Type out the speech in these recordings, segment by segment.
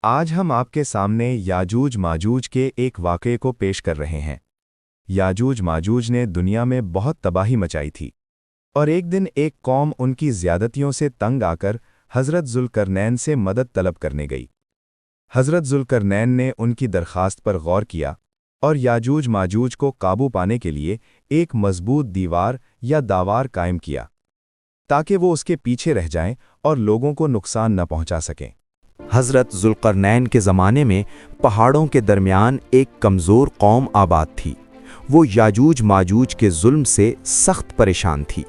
آج ہم آپ کے سامنے یاجوج ماجوج کے ایک واقعے کو پیش کر رہے ہیں۔ یاجوج ماجوج نے دنیا میں بہت تباہی مچائی تھی، اور ایک دن ایک قوم ان کی زیادتیوں سے تنگ آ کر حضرت ذوالقرنین سے مدد طلب کرنے گئی۔ حضرت ذوالقرنین نے ان کی درخواست پر غور کیا اور یاجوج ماجوج کو قابو پانے کے لیے ایک مضبوط دیوار یا داوار قائم کیا، تاکہ وہ اس کے پیچھے رہ جائیں اور لوگوں کو نقصان نہ پہنچا سکیں۔ حضرت ذوالقرنین کے زمانے میں پہاڑوں کے درمیان ایک کمزور قوم آباد تھی۔ وہ یاجوج ماجوج کے ظلم سے سخت پریشان تھی۔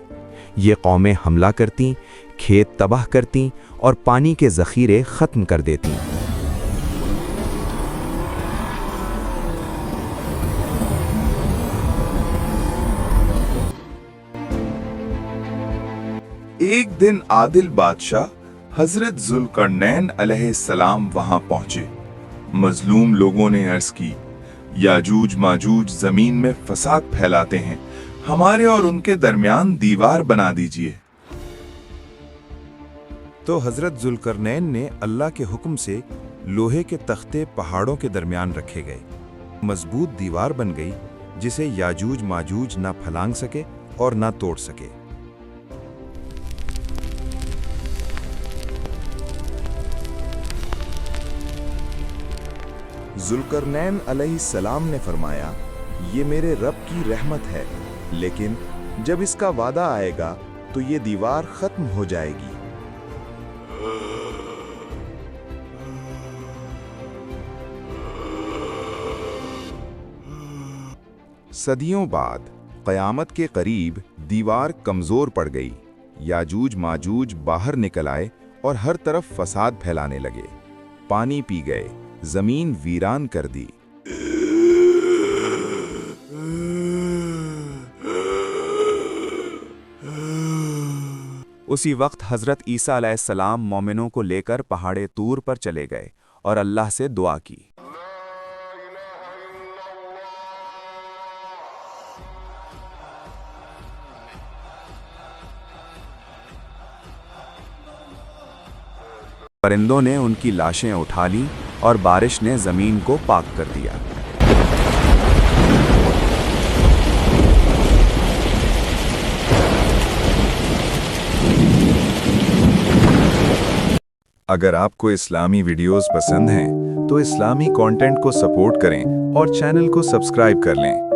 یہ قومیں حملہ کرتیں، کھیت تباہ کرتیں اور پانی کے ذخیرے ختم کر دیتیں۔ ایک دن عادل بادشاہ حضرت ذوالقرنین علیہ السلام وہاں پہنچے۔ مظلوم لوگوں نے عرض کی، یاجوج ماجوج زمین میں فساد پھیلاتے ہیں، ہمارے اور ان کے درمیان دیوار بنا دیجیے۔ تو حضرت ذوالقرنین نے اللہ کے حکم سے لوہے کے تختے پہاڑوں کے درمیان رکھے گئے۔ مضبوط دیوار بن گئی جسے یاجوج ماجوج نہ پھلانگ سکے اور نہ توڑ سکے۔ ذوالقرنین علیہ السلام نے فرمایا، یہ میرے رب کی رحمت ہے، لیکن جب اس کا وعدہ آئے گا تو یہ دیوار ختم ہو جائے گی۔ صدیوں بعد قیامت کے قریب دیوار کمزور پڑ گئی۔ یاجوج ماجوج باہر نکل آئے اور ہر طرف فساد پھیلانے لگے، پانی پی گئے، زمین ویران کر دی۔ اسی وقت حضرت عیسیٰ علیہ السلام مومنوں کو لے کر پہاڑ طور پر چلے گئے اور اللہ سے دعا کی۔ پرندوں نے ان کی لاشیں اٹھا لیں اور بارش نے زمین کو پاک کر دیا۔ اگر آپ کو اسلامی ویڈیوز پسند ہیں تو اسلامی کانٹینٹ کو سپورٹ کریں اور چینل کو سبسکرائب کر لیں۔